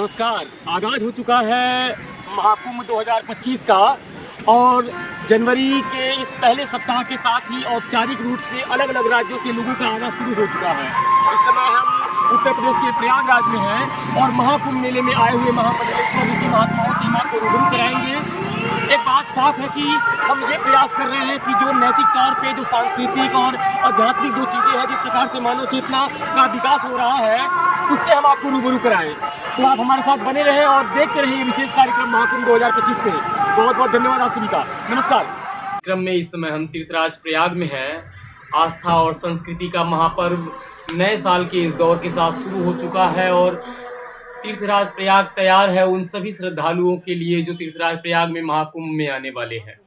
नमस्कार। आगाज हो चुका है महाकुंभ 2025 का और जनवरी के इस पहले सप्ताह के साथ ही औपचारिक रूप से अलग अलग राज्यों से लोगों का आना शुरू हो चुका है। इस समय हम उत्तर प्रदेश के प्रयागराज में हैं और महाकुंभ मेले में आए हुए महामंडलेश्वर ऋषि महात्माओं से हम आपको रूबरू कराएंगे। एक बात साफ है कि हम ये प्रयास कर रहे हैं कि जो नैतिक तौर पे जो सांस्कृतिक और आध्यात्मिक जो चीज़ें हैं, जिस प्रकार से मानव चेतना का विकास हो रहा है, उससे हम आपको रूबरू कराएं। तो आप हमारे साथ बने रहें और देखते रहिए विशेष कार्यक्रम महाकुंभ 2025 से। बहुत बहुत धन्यवाद आप सभी का। नमस्कार। क्रम में इस समय हम तीर्थराज प्रयाग में हैं। आस्था और संस्कृति का महापर्व नए साल के इस दौर के साथ शुरू हो चुका है और तीर्थराज प्रयाग तैयार है उन सभी श्रद्धालुओं के लिए जो तीर्थराज प्रयाग में महाकुंभ में आने वाले हैं।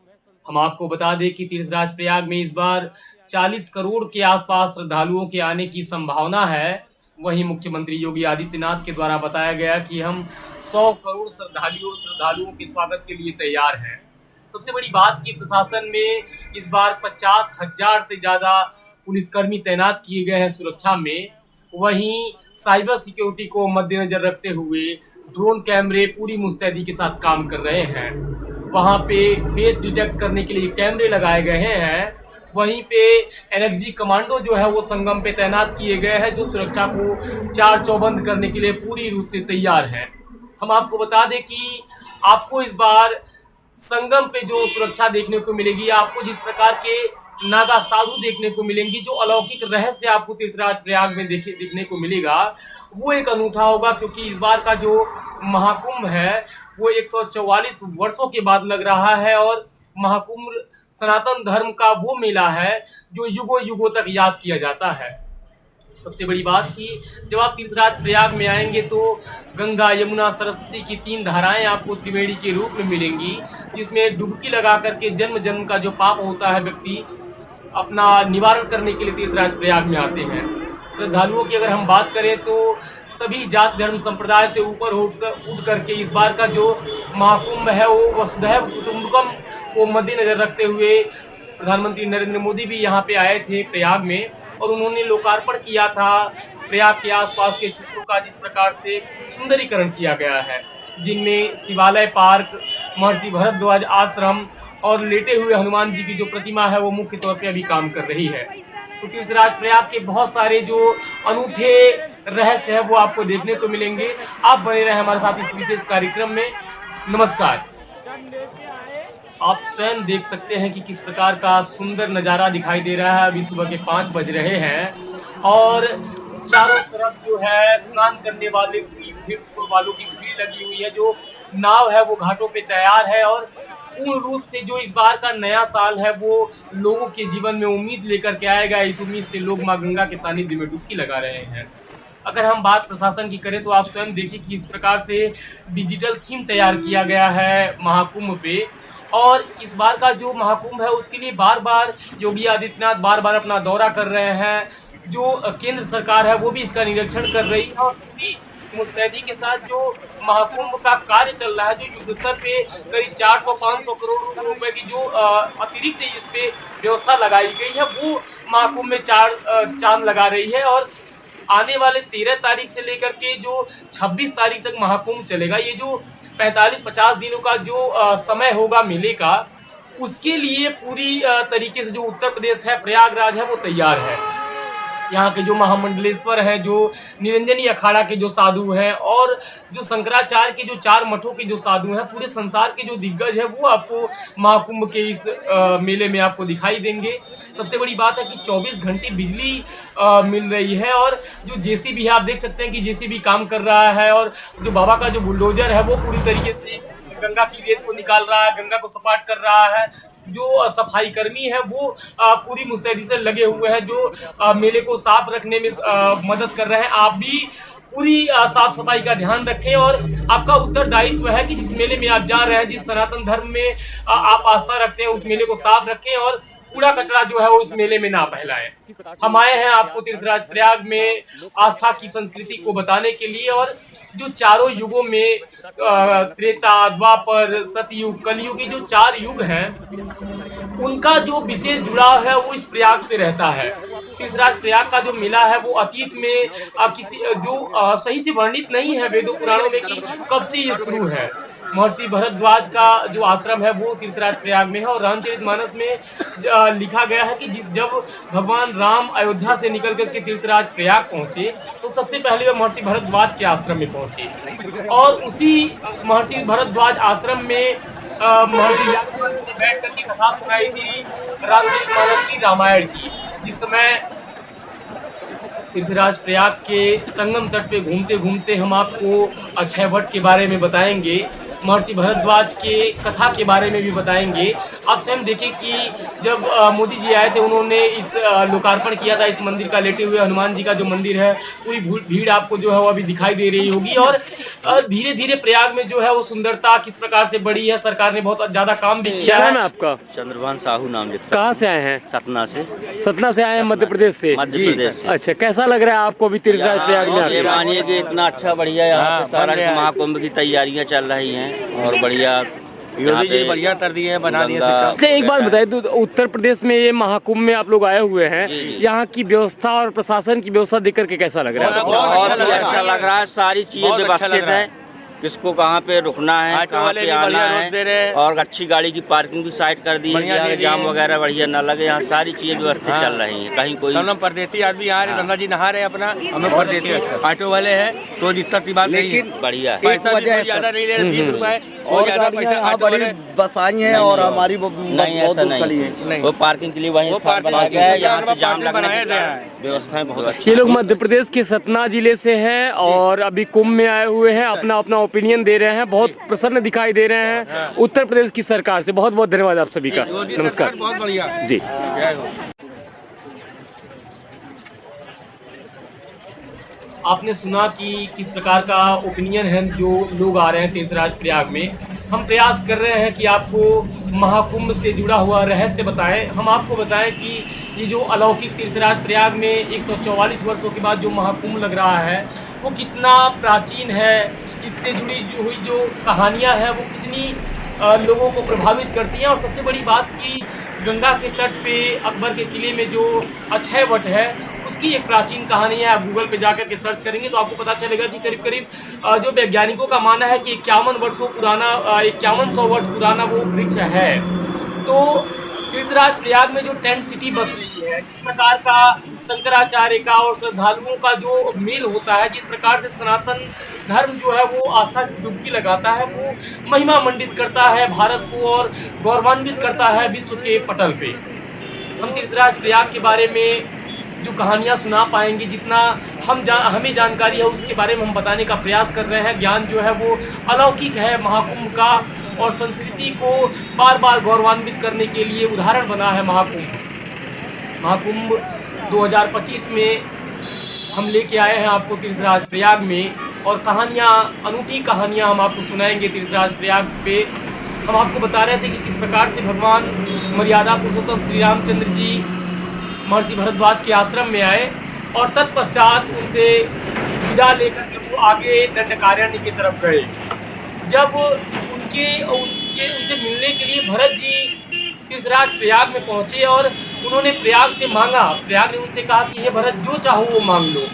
हम आपको बता दें कि तीर्थराज प्रयाग में इस बार 40 करोड़ के आसपास श्रद्धालुओं के आने की संभावना है। वहीं मुख्यमंत्री योगी आदित्यनाथ के द्वारा बताया गया कि हम 100 करोड़ श्रद्धालुओं के स्वागत के लिए तैयार हैं। सबसे बड़ी बात कि प्रशासन में इस बार 50,000 से ज्यादा पुलिसकर्मी तैनात किए गए हैं सुरक्षा में। वहीं साइबर सिक्योरिटी को मद्देनजर रखते हुए ड्रोन कैमरे पूरी मुस्तैदी के साथ काम कर रहे हैं। वहां पे फेस डिटेक्ट करने के लिए कैमरे लगाए गए हैं। वहीं पे एनएक्सजी कमांडो जो है वो संगम पे तैनात किए गए हैं, जो सुरक्षा को चार चौबंद करने के लिए पूरी रूप से तैयार है। हम आपको बता दें कि आपको इस बार संगम पे जो सुरक्षा देखने को मिलेगी, आपको जिस प्रकार के नागा साधु देखने को मिलेंगी, जो अलौकिक रहस्य आपको तीर्थराज प्रयाग में देखने को मिलेगा, वो एक अनूठा होगा। क्योंकि इस बार का जो महाकुंभ है वो 144 वर्षों के बाद लग रहा है और महाकुंभ सनातन धर्म का वो मेला है जो युगों युगों तक याद किया जाता है। सबसे बड़ी बात कि जब आप तीर्थराज प्रयाग में आएंगे तो गंगा, यमुना, सरस्वती की 3 धाराएं आपको त्रिवेणी के रूप में मिलेंगी, जिसमें डुबकी लगा करके जन्म जन्म का जो पाप होता है व्यक्ति अपना निवारण करने के लिए तीर्थराज प्रयाग में आते हैं। श्रद्धालुओं की अगर हम बात करें तो सभी जात धर्म संप्रदाय से ऊपर उठ करके इस बार का जो महाकुंभ है वो वसुधैव कुटुंबकम को मद्देनजर रखते हुए प्रधानमंत्री नरेंद्र मोदी भी यहाँ पे आए थे प्रयाग में और उन्होंने लोकार्पण किया था प्रयाग के आसपास के क्षेत्रों का, जिस प्रकार से सुंदरीकरण किया गया है, जिनमें शिवालय पार्क, महर्षि भरद्वाज आश्रम और लेटे हुए हनुमान जी की जो प्रतिमा है वो मुख्य तौर पे अभी काम कर रही है। तो तीर्थराज प्रयाग के बहुत सारे जो अनूठे रहस्य है वो आपको देखने को मिलेंगे। आप बने रहे हमारे साथ इस विशेष कार्यक्रम में। नमस्कार। आप स्वयं देख सकते हैं कि किस प्रकार का सुंदर नज़ारा दिखाई दे रहा है। अभी सुबह के 5 बज रहे हैं और चारों तरफ जो है स्नान करने वालों की भीड़ लगी हुई है। जो नाव है वो घाटों पे तैयार है और पूर्ण रूप से जो इस बार का नया साल है वो लोगों के जीवन में उम्मीद लेकर के आएगा। इस उम्मीद से लोग माँ गंगा के सानिध्य में डुबकी लगा रहे हैं। अगर हम बात प्रशासन की करें तो आप स्वयं देखिए कि इस प्रकार से डिजिटल थीम तैयार किया गया है महाकुंभ पे। और इस बार का जो महाकुंभ है उसके लिए बार बार योगी आदित्यनाथ बार बार अपना दौरा कर रहे हैं। जो केंद्र सरकार है वो भी इसका निरीक्षण कर रही है और पूरी मुस्तैदी के साथ जो महाकुंभ का कार्य चल रहा है, जो युद्ध स्तर पे करीब 400-500 करोड़ रुपए की जो अतिरिक्त इस पे व्यवस्था लगाई गई है, वो महाकुंभ में चांद लगा रही है। और आने वाले 13 तारीख से लेकर के जो 26 तारीख तक महाकुंभ चलेगा, ये जो 45-50 दिनों का जो समय होगा मेले का, उसके लिए पूरी तरीके से जो उत्तर प्रदेश है, प्रयागराज है, वो तैयार है। यहाँ के जो महामंडलेश्वर हैं, जो निरंजनी अखाड़ा के जो साधु हैं और जो शंकराचार्य के जो 4 मठों के जो साधु हैं, पूरे संसार के जो दिग्गज हैं, वो आपको महाकुंभ के इस मेले में आपको दिखाई देंगे। सबसे बड़ी बात है कि 24 घंटे बिजली मिल रही है और जो जेसीबी है, आप देख सकते हैं कि जेसीबी काम कर रहा है और जो बाबा का जो बुलडोजर है वो पूरी तरीके से गंगा की रेत को निकाल रहा है, गंगा को सपाट कर रहा है। जो सफाई कर्मी है वो पूरी मुस्तैदी से लगे हुए हैं, जो मेले को साफ रखने में मदद कर रहे हैं। आप भी पूरी साफ सफाई का ध्यान रखें और आपका उत्तरदायित्व है कि जिस मेले में आप जा रहे हैं, जिस सनातन धर्म में आप आस्था रखते हैं, उस मेले को साफ रखें और कूड़ा कचरा जो है उस मेले में ना फैलाएं। हम आए हैं आपको तीर्थराज प्रयाग में आस्था की संस्कृति को बताने के लिए और जो चारों युगों में त्रेता, द्वापर, सतयुग, कलयुग, जो 4 युग हैं, उनका जो विशेष जुड़ाव है वो इस प्रयाग से रहता है। तीर्थराज प्रयाग का जो मेला है वो अतीत में किसी जो सही से वर्णित नहीं है वेदों पुराणों में कि कब से ये शुरू है। महर्षि भरद्वाज का जो आश्रम है वो तीर्थराज प्रयाग में है और रामचरितमानस में लिखा गया है कि जब भगवान राम अयोध्या से निकल करके तीर्थराज प्रयाग पहुंचे तो सबसे पहले वे महर्षि भरद्वाज के आश्रम में पहुंचे और उसी महर्षि भरद्वाज आश्रम में महर्षि व्यासदेव ने बैठ करके कथा सुनाई थी रामचरितमानस की, रामायण की। जिस समय तीर्थराज प्रयाग के संगम तट पे घूमते घूमते हम आपको अक्षय वट के बारे में बताएंगे, महर्षि भरद्वाज के कथा के बारे में भी बताएंगे। आप स्वयं देखें कि जब मोदी जी आए थे उन्होंने इस लोकार्पण किया था इस मंदिर का, लेटे हुए हनुमान जी का जो मंदिर है, पूरी भीड़ आपको जो है वो अभी दिखाई दे रही होगी। और धीरे धीरे प्रयाग में जो है वो सुंदरता किस प्रकार से बढ़ी है, सरकार ने बहुत ज्यादा काम भी किया है। आपका चंद्रभान साहू नाम लिखता। कहाँ से आए हैं? सतना से। सतना से आए हैं, मध्य प्रदेश से? मध्य प्रदेश से। अच्छा, कैसा लग रहा है आपको अभी तीर्थराज प्रयाग में? ये मानिए कि इतना अच्छा बढ़िया यहाँ पे सारा महाकुंभ की तैयारियां चल रही हैं और बढ़िया योगी जी बढ़िया कर दिए हैं, बना दिए। अच्छा, एक बात बताइए, तो उत्तर प्रदेश में ये महाकुंभ में आप लोग आए हुए हैं, यहाँ की व्यवस्था और प्रशासन की व्यवस्था देख करके कैसा लग रहा है? बहुत अच्छा लग रहा है, सारी चीजें व्यवस्थित है, किसको कहाँ पे रुकना है, कहाँ पे आना है, और अच्छी गाड़ी की पार्किंग भी साइड कर दी है, जाम वगैरह बढ़िया न लगे, यहाँ सारी चीजें व्यवस्थित चल रही हैं। कहीं कोई हम परदेसी आदमी आ रहे, गंगा जी नहा रहे अपना, हमें परदेसी ऑटो वाले हैं तो दिक्कत की बात नहीं है, बढ़िया है। पैसा भी ज्यादा नहीं ले रहे, 20 रुपए और ज्यादा पैसा ऑटो वाले बस आई है और हमारी नहीं, ऐसा नहीं, वो पार्किंग के लिए वहीं स्थान बनाया गया है, यहाँ से जाम लगने की व्यवस्थाएं बहुत अच्छी। ये लोग मध्य प्रदेश के सतना जिले से हैं और अभी कुंभ में आए हुए हैं, अपना अपना ओपिनियन दे रहे हैं, बहुत प्रसन्न दिखाई दे रहे हैं उत्तर प्रदेश की सरकार से। बहुत बहुत धन्यवाद आप सभी का, नमस्कार। बहुत बढ़िया जी। जय हो। आपने सुना कि किस प्रकार का ओपिनियन है जो लोग आ रहे हैं तीर्थराज प्रयाग में। हम प्रयास कर रहे हैं कि आपको महाकुंभ से जुड़ा हुआ रहस्य बताएं। हम आपको बताएं कि ये जो अलौकिक तीर्थराज प्रयाग में 144 वर्षों के बाद जो महाकुंभ लग रहा है वो कितना प्राचीन है, इससे जुड़ी हुई जो कहानियाँ हैं वो कितनी लोगों को प्रभावित करती हैं। और सबसे बड़ी बात कि गंगा के तट पे अकबर के किले में जो अक्षय वट है उसकी एक प्राचीन कहानी है। आप गूगल पे जाकर के सर्च करेंगे तो आपको पता चलेगा कि करीब करीब जो वैज्ञानिकों का मानना है कि 51 वर्ष पुराना वो वृक्ष है। तो तीर्थराज प्रयाग में जो टेंट सिटी बस रही है, जिस प्रकार का शंकराचार्य का और श्रद्धालुओं का जो मेल होता है, जिस प्रकार से सनातन धर्म जो है वो आस्था की डुबकी लगाता है, वो महिमा मंडित करता है भारत को और गौरवान्वित करता है विश्व के पटल पे। हम तीर्थराज प्रयाग के बारे में जो कहानियाँ सुना पाएंगे, जितना हमें जानकारी है उसके बारे में हम बताने का प्रयास कर रहे हैं। ज्ञान जो है वो अलौकिक है महाकुंभ का और संस्कृति को बार बार गौरवान्वित करने के लिए उदाहरण बना है महाकुंभ 2025 में हम लेके आए हैं आपको तीर्थराज प्रयाग में, और कहानियाँ, अनूठी कहानियाँ हम आपको सुनाएंगे तीर्थराज प्रयाग पे। हम आपको बता रहे थे कि किस प्रकार से भगवान मर्यादा पुरुषोत्तम श्री रामचंद्र जी महर्षि भरद्वाज के आश्रम में आए और तत्पश्चात उनसे विदा लेकर के वो आगे दंडकारण्य की तरफ गए। जब उनसे मिलने के लिए भरत जी तीर्थराज प्रयाग में पहुंचे और उन्होंने प्रयाग से मांगा, प्रयाग ने उनसे कहा कि हे भरत, जो चाहो वो मांग लो,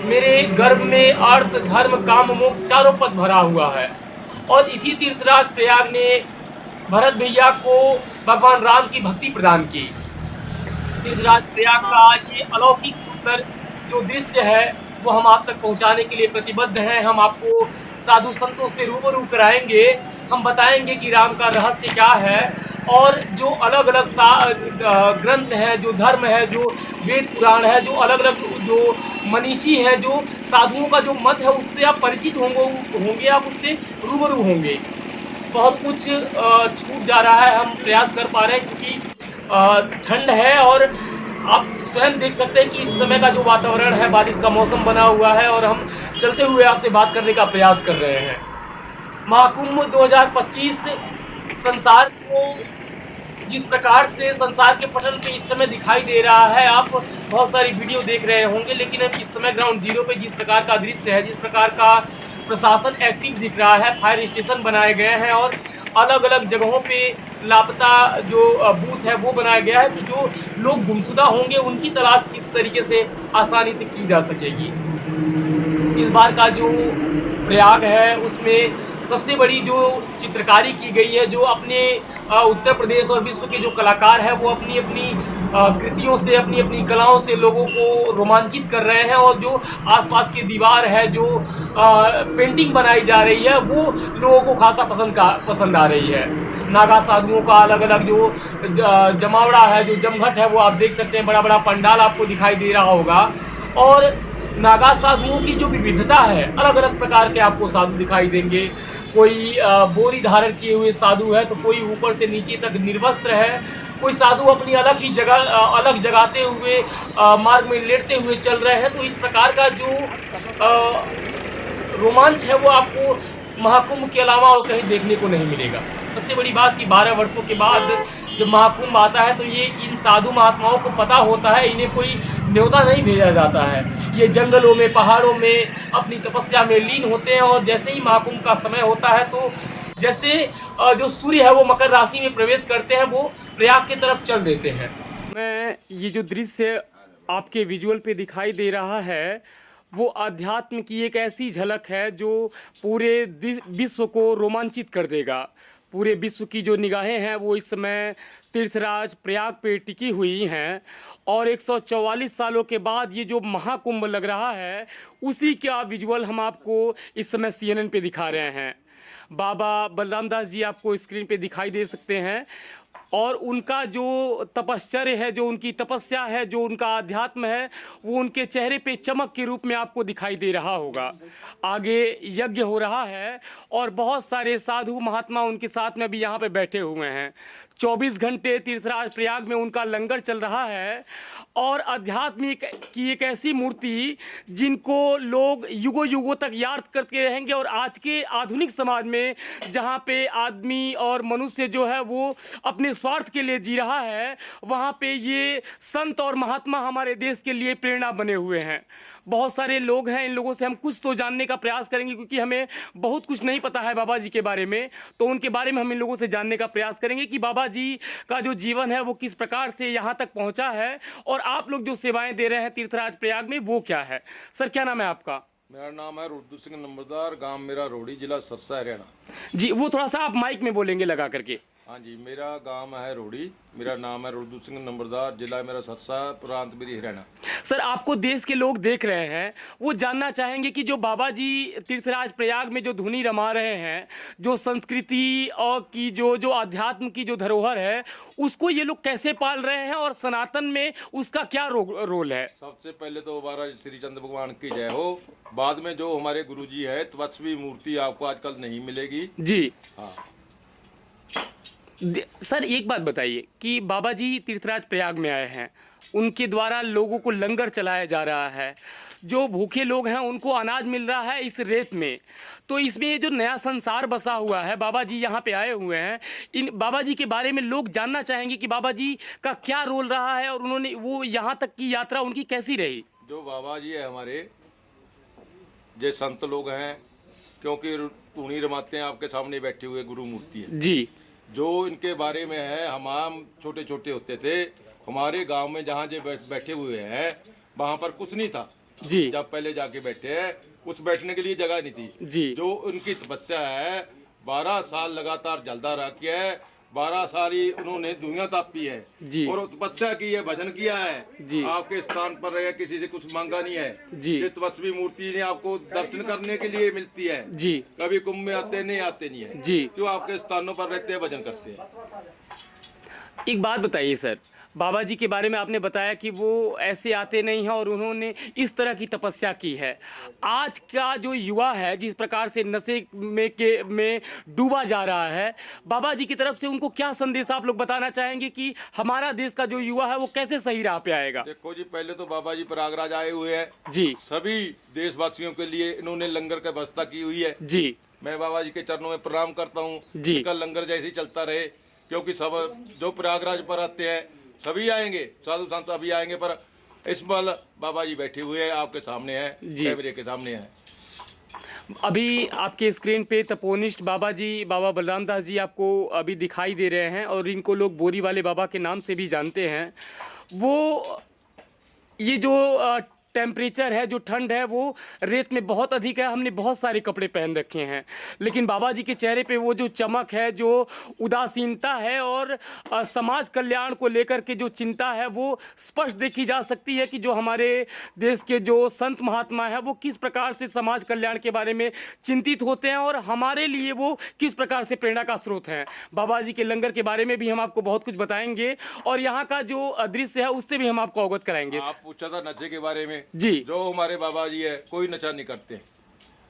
मेरे गर्भ में अर्थ धर्म काम मोक्ष चारों पद भरा हुआ है। और इसी तीर्थराज प्रयाग ने भरत भैया को भगवान राम की भक्ति प्रदान की। तीर्थराज प्रयाग का ये अलौकिक सुंदर जो दृश्य है वो हम आप तक पहुंचाने के लिए प्रतिबद्ध हैं। हम आपको साधु संतों से रूबरू कराएंगे, हम बताएंगे कि राम का रहस्य क्या है, और जो अलग अलग ग्रंथ हैं, जो धर्म है, जो वेद पुराण है, जो अलग अलग जो मनीषी हैं, जो साधुओं का जो मत है उससे आप परिचित होंगे, आप उससे रूबरू होंगे। बहुत कुछ छूट जा रहा है, हम प्रयास कर पा रहे हैं क्योंकि ठंड है और आप स्वयं देख सकते हैं कि इस समय का जो वातावरण है, बारिश का मौसम बना हुआ है और हम चलते हुए आपसे बात करने का प्रयास कर रहे हैं। महाकुंभ 2025 संसार को जिस प्रकार से संसार के पटल पे इस समय दिखाई दे रहा है, आप बहुत सारी वीडियो देख रहे होंगे, लेकिन अब इस समय ग्राउंड जीरो पे जिस प्रकार का दृश्य है, जिस प्रकार का प्रशासन एक्टिव दिख रहा है, फायर स्टेशन बनाए गए हैं और अलग अलग जगहों पे लापता जो बूथ है वो बनाया गया है, तो जो लोग गुमशुदा होंगे उनकी तलाश किस तरीके से आसानी से की जा सकेगी। इस बार का जो प्रयाग है उसमें सबसे बड़ी जो चित्रकारी की गई है, जो अपने उत्तर प्रदेश और विश्व के जो कलाकार हैं वो अपनी अपनी कृतियों से, अपनी अपनी कलाओं से लोगों को रोमांचित कर रहे हैं, और जो आसपास की दीवार है, जो पेंटिंग बनाई जा रही है, वो लोगों को खासा पसंद आ रही है। नागा साधुओं का अलग अलग जो जमावड़ा है, जो जमघट है, वो आप देख सकते हैं, बड़ा बड़ा पंडाल आपको दिखाई दे रहा होगा। और नागा साधुओं की जो विविधता है, अलग अलग प्रकार के आपको साधु दिखाई देंगे। कोई बोरी धारण किए हुए साधु है, तो कोई ऊपर से नीचे तक निर्वस्त्र है, कोई साधु अपनी अलग ही जगह अलग जगाते हुए मार्ग में लेटते हुए चल रहे हैं। तो इस प्रकार का जो रोमांच है वो आपको महाकुंभ के अलावा और कहीं देखने को नहीं मिलेगा। सबसे बड़ी बात कि 12 वर्षों के बाद जब महाकुंभ आता है तो ये इन साधु महात्माओं को पता होता है, इन्हें कोई न्योता नहीं भेजा जाता है। ये जंगलों में, पहाड़ों में अपनी तपस्या में लीन होते हैं, और जैसे ही महाकुंभ का समय होता है तो जैसे जो सूर्य है वो मकर राशि में प्रवेश करते हैं, वो प्रयाग की तरफ चल देते हैं। मैं ये जो दृश्य आपके विजुअल पे दिखाई दे रहा है वो अध्यात्म की एक ऐसी झलक है जो पूरे विश्व को रोमांचित कर देगा। पूरे विश्व की जो निगाहें हैं वो इस समय तीर्थराज प्रयाग पे टिकी हुई हैं, और 144 सालों के बाद ये जो महाकुंभ लग रहा है उसी का विजुअल हम आपको इस समय CNN पे दिखा रहे हैं। बाबा बलराम दास जी आपको स्क्रीन पे दिखाई दे सकते हैं, और उनका जो तपश्चर्य है, जो उनकी तपस्या है, जो उनका आध्यात्म है, वो उनके चेहरे पे चमक के रूप में आपको दिखाई दे रहा होगा। आगे यज्ञ हो रहा है और बहुत सारे साधु महात्मा उनके साथ में भी यहाँ पे बैठे हुए हैं। 24 घंटे तीर्थराज प्रयाग में उनका लंगर चल रहा है, और अध्यात्म की एक ऐसी मूर्ति जिनको लोग युगों युगों तक याद करते रहेंगे। और आज के आधुनिक समाज में जहाँ पे आदमी और मनुष्य जो है वो अपने स्वार्थ के लिए जी रहा है, वहाँ पे ये संत और महात्मा हमारे देश के लिए प्रेरणा बने हुए हैं। बहुत सारे लोग हैं, इन लोगों से हम कुछ तो जानने का प्रयास करेंगे, क्योंकि हमें बहुत कुछ नहीं पता है बाबा जी के बारे में। तो उनके बारे में हम इन लोगों से जानने का प्रयास करेंगे कि बाबा जी का जो जीवन है वो किस प्रकार से यहाँ तक पहुँचा है, और आप लोग जो सेवाएं दे रहे हैं तीर्थराज प्रयाग में वो क्या है। सर, क्या नाम है आपका? मेरा नाम है रुद्र सिंह नंबरदार, गांव मेरा रोड़ी, जिला सरसा, हरियाणा। जी, वो थोड़ा सा आप माइक में बोलेंगे लगा करके। हाँ जी, मेरा गांव है रोड़ी, मेरा नाम है रुद्र सिंह नंबरदार, जिला मेरा सरसा, प्रांत मेरी हरियाणा। सर, आपको देश के लोग देख रहे हैं, वो जानना चाहेंगे कि जो बाबा जी तीर्थराज प्रयाग में जो धुनी रमा रहे हैं, जो संस्कृति और की जो अध्यात्म की जो धरोहर है, उसको ये लोग कैसे पाल रहे हैं, और सनातन में उसका क्या रोल है? सबसे पहले तो महाराज श्री चंद्र भगवान की जय हो। बाद में जो हमारे गुरुजी है, तपस्वी मूर्ति आपको आजकल नहीं मिलेगी जी। हाँ सर, एक बात बताइए कि बाबा जी तीर्थराज प्रयाग में आए हैं, उनके द्वारा लोगों को लंगर चलाया जा रहा है, जो भूखे लोग हैं उनको अनाज मिल रहा है इस रेत में। तो इसमें जो नया संसार बसा हुआ है, बाबा जी यहाँ पे आए हुए हैं, इन बाबा जी के बारे में लोग जानना चाहेंगे कि बाबा जी का क्या रोल रहा है, और उन्होंने वो यहाँ तक की यात्रा उनकी कैसी रही। जो बाबा जी है हमारे, जो संत लोग हैं, क्योंकि टूणी रमाते हैं, आपके सामने बैठे हुए गुरु मूर्ति है जी। जो इनके बारे में है, हम छोटे छोटे होते थे, हमारे गांव में जहाँ जो बैठे हुए हैं वहाँ पर कुछ नहीं था जी। जब पहले जाके बैठे हैं, कुछ बैठने के लिए जगह नहीं थी जी। जो उनकी तपस्या है, 12 साल लगातार जलदा रहा किया है, 12 साल ही उन्होंने दुनिया तापी है जी। और तपस्या की है, भजन किया है जी। आपके स्थान पर रहे, किसी से कुछ मांगा नहीं है जी। ये तपस्वी मूर्ति ने आपको दर्शन करने के लिए मिलती है जी। कभी कुंभ में आते नहीं है जी। क्यों आपके स्थानों पर रहते हैं, भजन करते हैं। एक बात बताइए सर, बाबा जी के बारे में आपने बताया कि वो ऐसे आते नहीं हैं और उन्होंने इस तरह की तपस्या की है। आज का जो युवा है जिस प्रकार से नशे में डूबा जा रहा है, बाबा जी की तरफ से उनको क्या संदेश आप लोग बताना चाहेंगे कि हमारा देश का जो युवा है वो कैसे सही राह पे आएगा? देखो जी, पहले तो बाबा जी प्रयागराज आए हुए हैं जी, सभी देशवासियों के लिए इन्होंने लंगर की व्यवस्था की हुई है जी। मैं बाबा जी के चरणों में प्रणाम करता हूँ जी। इनका लंगर जैसे ही चलता रहे, क्योंकि सब जो प्रयागराज पर आते हैं सभी आएंगे, साधु संत सभी आएंगे, पर इस बार बाबा जी बैठे हुए हैं, आपके सामने हैं, कैमरे के सामने हैं। अभी आपके स्क्रीन पे तपोनिष्ठ बाबा जी, बाबा बलराम दास जी आपको अभी दिखाई दे रहे हैं, और इनको लोग बोरी वाले बाबा के नाम से भी जानते हैं। वो ये जो टेम्परेचर है, जो ठंड है, वो रेत में बहुत अधिक है। हमने बहुत सारे कपड़े पहन रखे हैं, लेकिन बाबा जी के चेहरे पे वो जो चमक है, जो उदासीनता है और समाज कल्याण को लेकर के जो चिंता है, वो स्पष्ट देखी जा सकती है कि जो हमारे देश के जो संत महात्मा हैं वो किस प्रकार से समाज कल्याण के बारे में चिंतित होते हैं और हमारे लिए वो किस प्रकार से प्रेरणा का स्रोत हैं। बाबा जी के लंगर के बारे में भी हम आपको बहुत कुछ बताएंगे और यहाँ का जो दृश्य है उससे भी हम आपको अवगत कराएंगे। आप पूछा था नशे के बारे में जी। जो हमारे बाबा जी है, कोई नशा नहीं करते,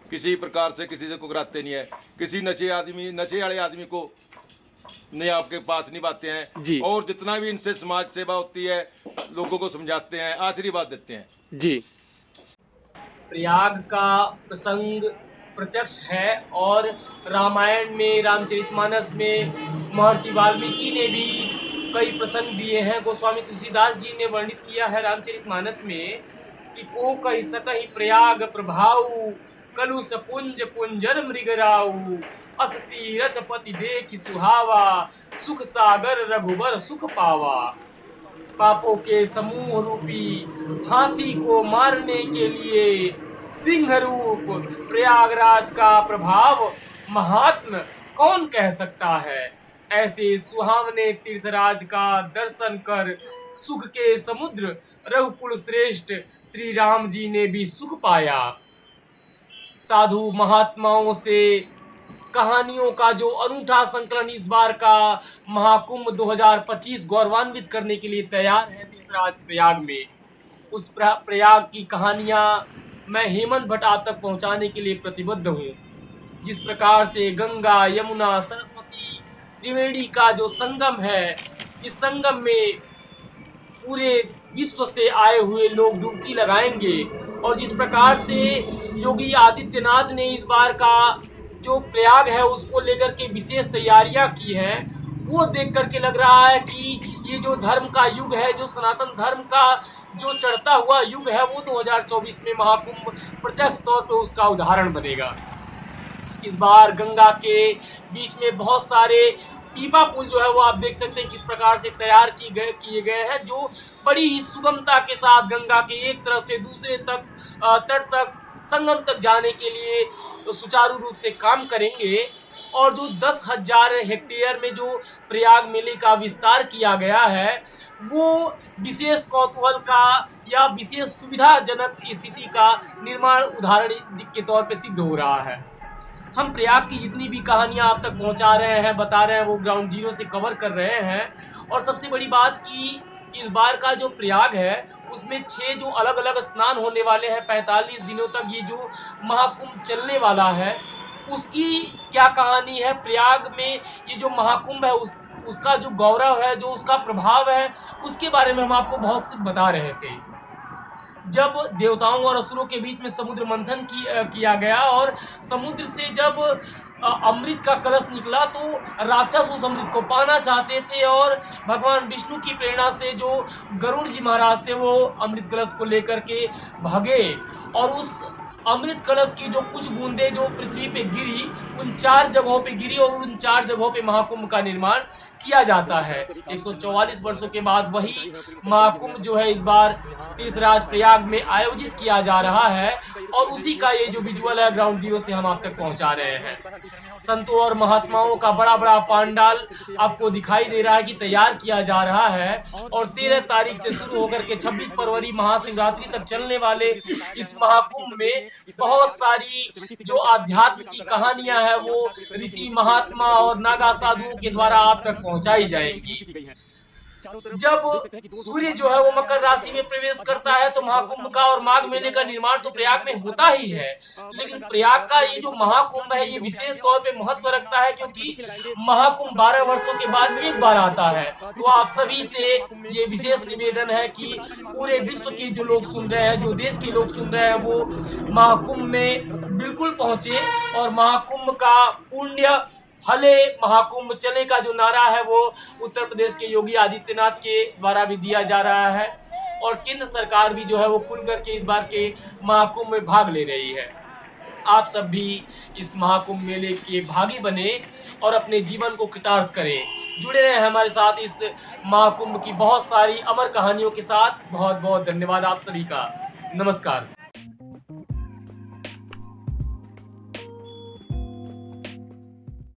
किसी प्रकार से किसी से कुकराते नहीं है, किसी नशे वाले आदमी को नहीं आपके पास नहीं बाते हैं जी। और जितना भी इनसे समाज सेवा होती है लोगों को समझाते हैं, आशीर्वाद देते हैं जी। प्रयाग का प्रसंग प्रत्यक्ष है और रामायण में, रामचरितमानस में महर्षि वाल्मीकि ने भी कई प्रसंग दिए हैं। गोस्वामी तुलसीदास जी ने वर्णित किया है रामचरितमानस में कि को कहि सकहि प्रयाग प्रभाऊ, कलुष पुंज कुंजर मृगराऊ, अस तीरथ पति देखि सुहावा, सुख सागर रघुबर सुख पावा। पापों के समूह रूपी हाथी को मारने के लिए सिंह रूप प्रयागराज का प्रभाव महात्म कौन कह सकता है। ऐसे सुहावने तीर्थराज का दर्शन कर सुख के समुद्र रघुकुल श्रेष्ठ श्री राम जी ने भी सुख पाया। साधु महात्माओं से कहानियों का जो अनूठा संकलन इस बार का महाकुंभ 2025 गौरवान्वित करने के लिए तैयार है तीर्थराज प्रयाग में। उस प्रयाग की कहानियां मैं हेमंत भट्ट आप तक पहुंचाने के लिए प्रतिबद्ध हूं। जिस प्रकार से गंगा, यमुना, सरस्वती, त्रिवेणी का जो संगम है, इस संगम में पूरे विश्व से आए हुए लोग डुबकी लगाएंगे और जिस प्रकार से योगी आदित्यनाथ ने इस बार का जो प्रयाग है उसको लेकर के विशेष तैयारियां की हैं, वो देख करके लग रहा है कि ये जो धर्म का युग है, जो सनातन धर्म का जो चढ़ता हुआ युग है, वो 2024 में महाकुंभ प्रत्यक्ष तौर पर उसका उदाहरण बनेगा। इस बार गंगा के बीच में बहुत सारे पीपा पुल जो है वो आप देख सकते हैं किस प्रकार से तैयार किए गए हैं, जो बड़ी ही सुगमता के साथ गंगा के एक तरफ से दूसरे तक तट तक संगम तक जाने के लिए सुचारू रूप से काम करेंगे। और जो 10,000 हेक्टेयर में जो प्रयाग मेले का विस्तार किया गया है, वो विशेष कौतूहल का या विशेष सुविधाजनक स्थिति का निर्माण उदाहरण के तौर पे सिद्ध हो रहा है। हम प्रयाग की जितनी भी कहानियां आप तक पहुंचा रहे हैं, बता रहे हैं, वो ग्राउंड जीरो से कवर कर रहे हैं। और सबसे बड़ी बात कि इस बार का जो प्रयाग है उसमें 6 जो अलग अलग स्नान होने वाले हैं, 45 दिनों तक ये जो महाकुंभ चलने वाला है, उसकी क्या कहानी है। प्रयाग में ये जो महाकुंभ है उसका जो गौरव है, जो उसका प्रभाव है, उसके बारे में हम आपको बहुत कुछ बता रहे थे। जब देवताओं और असुरों के बीच में समुद्र मंथन किया गया और समुद्र से जब अमृत का कलश निकला तो राक्षस उस अमृत को पाना चाहते थे और भगवान विष्णु की प्रेरणा से जो गरुड़ जी महाराज थे वो अमृत कलश को लेकर के भागे और उस अमृत कलश की जो कुछ बूंदें जो पृथ्वी पे गिरी, उन 4 जगहों पे गिरी और उन 4 जगहों पे महाकुंभ का निर्माण किया जाता है। 144 वर्षों के बाद वही महाकुंभ जो है इस बार तीर्थराज प्रयाग में आयोजित किया जा रहा है और उसी का ये जो विजुअल है ग्राउंड जीरो से हम आप तक पहुंचा रहे हैं। संतों और महात्माओं का बड़ा बड़ा पांडाल आपको दिखाई दे रहा है कि तैयार किया जा रहा है और 13 तारीख से शुरू होकर के 26 फरवरी महाशिवरात्रि तक चलने वाले इस महाकुंभ में बहुत सारी जो आध्यात्म की कहानियां हैं वो ऋषि, महात्मा और नागा साधुओं के द्वारा आप तक पहुंचाई जाएंगी। जब सूर्य जो है वो मकर राशि में प्रवेश करता है तो महाकुंभ का और माघ मेले का निर्माण तो प्रयाग में होता ही है, लेकिन प्रयाग का ये जो महाकुंभ है ये विशेष तौर पे महत्व रखता है क्योंकि महाकुंभ 12 वर्षों के बाद एक बार आता है। तो आप सभी से ये विशेष निवेदन है कि पूरे विश्व के जो लोग सुन रहे हैं, जो देश के लोग सुन रहे हैं, वो महाकुंभ में बिल्कुल पहुंचे और महाकुंभ का पुण्य फले महाकुंभ चले का जो नारा है वो उत्तर प्रदेश के योगी आदित्यनाथ के द्वारा भी दिया जा रहा है और केंद्र सरकार भी जो है वो खुल करके इस बार के महाकुंभ में भाग ले रही है। आप सब भी इस महाकुंभ मेले के भागी बने और अपने जीवन को कृतार्थ करें। जुड़े रहे हमारे साथ इस महाकुंभ की बहुत सारी अमर कहानियों के साथ। बहुत बहुत धन्यवाद आप सभी का। नमस्कार।